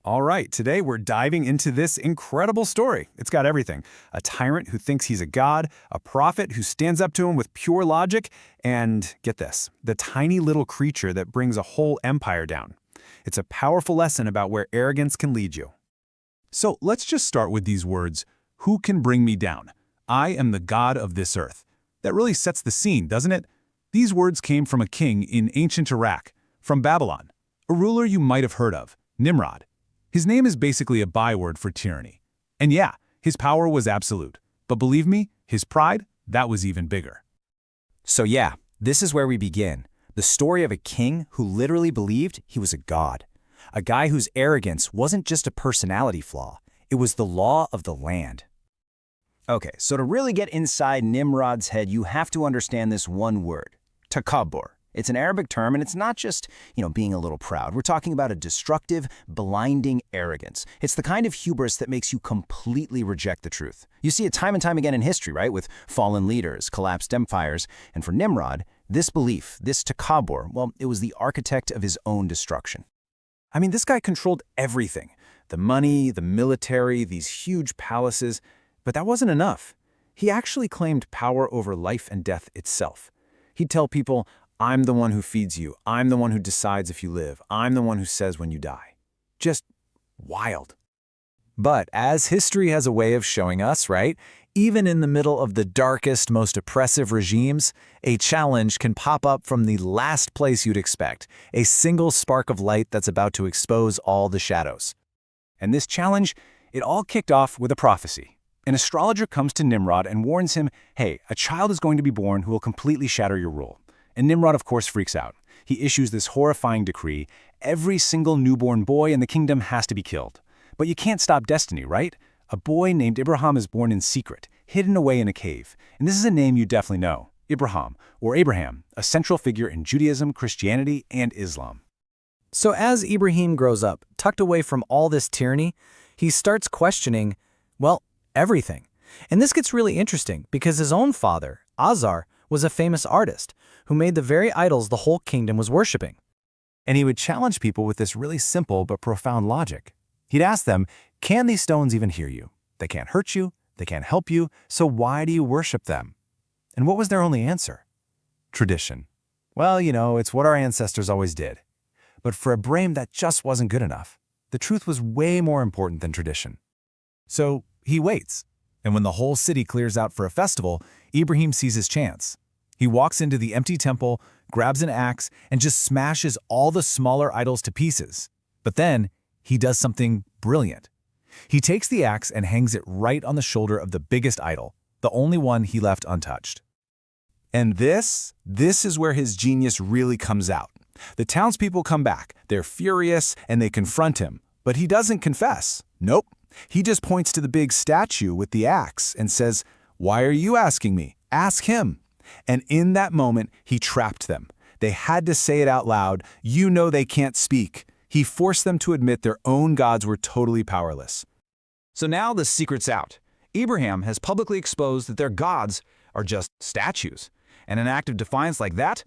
All right, today we're diving into this incredible story. It's got everything. A tyrant who thinks he's a god, a prophet who stands up to him with pure logic, and get this, the tiny little creature that brings a whole empire down. It's a powerful lesson about where arrogance can lead you. So let's just start with these words, "Who can bring me down? I am the God of this earth." That really sets the scene, doesn't it? These words came from a king in ancient Iraq, from Babylon, a ruler you might have heard of, Nimrod. His name is basically a byword for tyranny. And yeah, his power was absolute. But believe me, his pride, that was even bigger. So yeah, this is where we begin. The story of a king who literally believed he was a god. A guy whose arrogance wasn't just a personality flaw, it was the law of the land. Okay, so to really get inside Nimrod's head, you have to understand this one word, takabbur. It's an Arabic term, and it's not just, being a little proud. We're talking about a destructive, blinding arrogance. It's the kind of hubris that makes you completely reject the truth. You see it time and time again in history, right? With fallen leaders, collapsed empires. And for Nimrod, this belief, this takabbur, well, it was the architect of his own destruction. I mean, this guy controlled everything. The money, the military, these huge palaces. But that wasn't enough. He actually claimed power over life and death itself. He'd tell people, "I'm the one who feeds you. I'm the one who decides if you live. I'm the one who says when you die." Just wild. But as history has a way of showing us, right, even in the middle of the darkest, most oppressive regimes, a challenge can pop up from the last place you'd expect, a single spark of light that's about to expose all the shadows. And this challenge, it all kicked off with a prophecy. An astrologer comes to Nimrod and warns him, hey, a child is going to be born who will completely shatter your rule. And Nimrod, of course, freaks out. He issues this horrifying decree. Every single newborn boy in the kingdom has to be killed. But you can't stop destiny, right? A boy named Ibrahim is born in secret, hidden away in a cave. And this is a name you definitely know, Ibrahim, or Abraham, a central figure in Judaism, Christianity, and Islam. So as Ibrahim grows up, tucked away from all this tyranny, he starts questioning, well, everything. And this gets really interesting because his own father, Azar, was a famous artist who made the very idols the whole kingdom was worshiping. And he would challenge people with this really simple but profound logic. He'd ask them, can these stones even hear you? They can't hurt you, they can't help you, so why do you worship them? And what was their only answer? Tradition. Well, it's what our ancestors always did. But for Ibrahim, that just wasn't good enough. The truth was way more important than tradition. So he waits. And when the whole city clears out for a festival, Ibrahim sees his chance. He walks into the empty temple, grabs an axe, and just smashes all the smaller idols to pieces. But then, he does something brilliant. He takes the axe and hangs it right on the shoulder of the biggest idol, the only one he left untouched. And this is where his genius really comes out. The townspeople come back, they're furious, and they confront him. But he doesn't confess. Nope. He just points to the big statue with the axe and says, "Why are you asking me? Ask him." And in that moment, he trapped them. They had to say it out loud. They can't speak. He forced them to admit their own gods were totally powerless. So now the secret's out. Ibrahim has publicly exposed that their gods are just statues. And an act of defiance like that,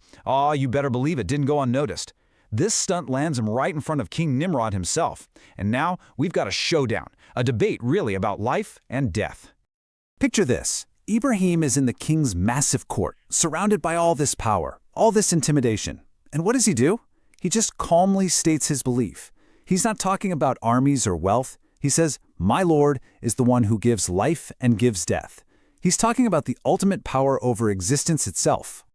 you better believe it didn't go unnoticed. This stunt lands him right in front of King Nimrod himself. And now we've got a showdown, a debate really about life and death. Picture this. Ibrahim is in the king's massive court, surrounded by all this power, all this intimidation. And what does he do? He just calmly states his belief. He's not talking about armies or wealth. He says, "My Lord is the one who gives life and gives death." He's talking about the ultimate power over existence itself.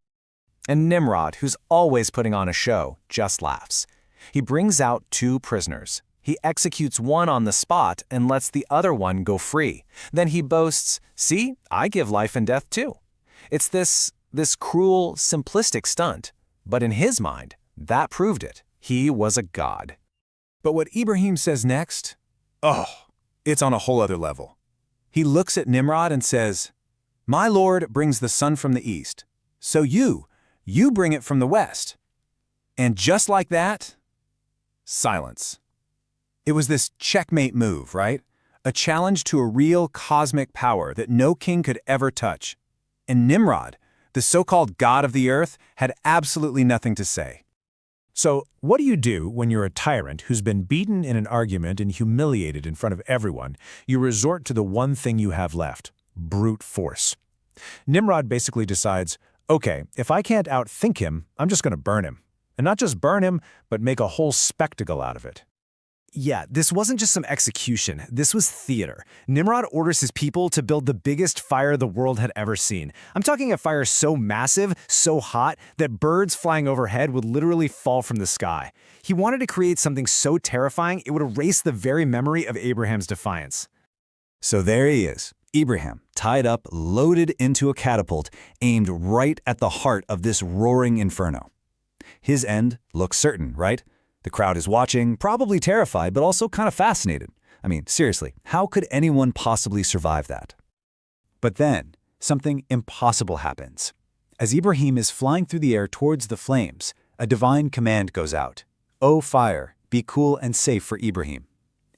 And Nimrod, who's always putting on a show, just laughs. He brings out two prisoners. He executes one on the spot and lets the other one go free. Then he boasts, "See, I give life and death too." It's this cruel, simplistic stunt. But in his mind, that proved it. He was a god. But what Ibrahim says next, it's on a whole other level. He looks at Nimrod and says, "My Lord brings the sun from the east. So you bring it from the west." And just like that, silence. It was this checkmate move, right? A challenge to a real cosmic power that no king could ever touch. And Nimrod, the so-called god of the earth, had absolutely nothing to say. So, what do you do when you're a tyrant who's been beaten in an argument and humiliated in front of everyone? You resort to the one thing you have left: brute force. Nimrod basically decides, okay, if I can't outthink him, I'm just going to burn him. And not just burn him, but make a whole spectacle out of it. Yeah, this wasn't just some execution. This was theater. Nimrod orders his people to build the biggest fire the world had ever seen. I'm talking a fire so massive, so hot, that birds flying overhead would literally fall from the sky. He wanted to create something so terrifying it would erase the very memory of Abraham's defiance. So there he is, Ibrahim, tied up, loaded into a catapult, aimed right at the heart of this roaring inferno. His end looks certain, right? The crowd is watching, probably terrified, but also kind of fascinated. I mean, seriously, how could anyone possibly survive that? But then, something impossible happens. As Ibrahim is flying through the air towards the flames, a divine command goes out. "O fire, be cool and safe for Ibrahim."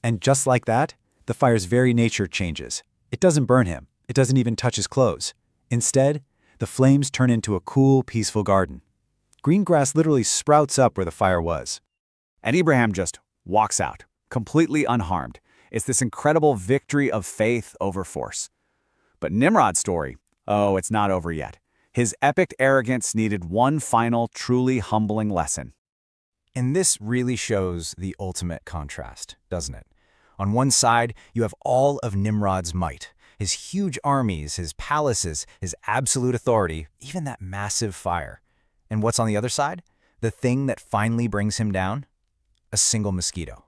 And just like that, the fire's very nature changes. It doesn't burn him. It doesn't even touch his clothes. Instead, the flames turn into a cool, peaceful garden. Green grass literally sprouts up where the fire was. And Ibrahim just walks out, completely unharmed. It's this incredible victory of faith over force. But Nimrod's story, oh, it's not over yet. His epic arrogance needed one final, truly humbling lesson. And this really shows the ultimate contrast, doesn't it? On one side, you have all of Nimrod's might, his huge armies, his palaces, his absolute authority, even that massive fire. And what's on the other side? The thing that finally brings him down? A single mosquito.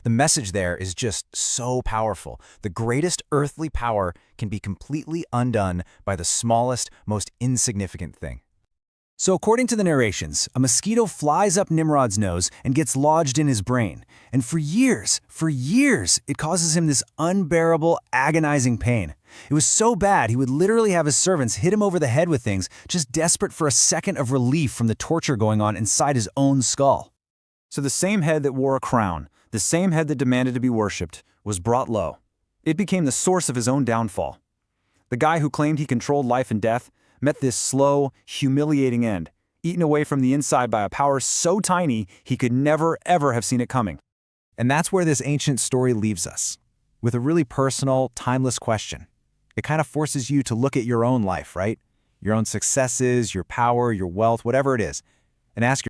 The message there is just so powerful. The greatest earthly power can be completely undone by the smallest, most insignificant thing. So according to the narrations, a mosquito flies up Nimrod's nose and gets lodged in his brain. And for years, it causes him this unbearable, agonizing pain. It was so bad, he would literally have his servants hit him over the head with things, just desperate for a second of relief from the torture going on inside his own skull. So the same head that wore a crown, the same head that demanded to be worshipped, was brought low. It became the source of his own downfall. The guy who claimed he controlled life and death met this slow, humiliating end, eaten away from the inside by a power so tiny he could never, ever have seen it coming. And that's where this ancient story leaves us, with a really personal, timeless question. It kind of forces you to look at your own life, right? Your own successes, your power, your wealth, whatever it is, and ask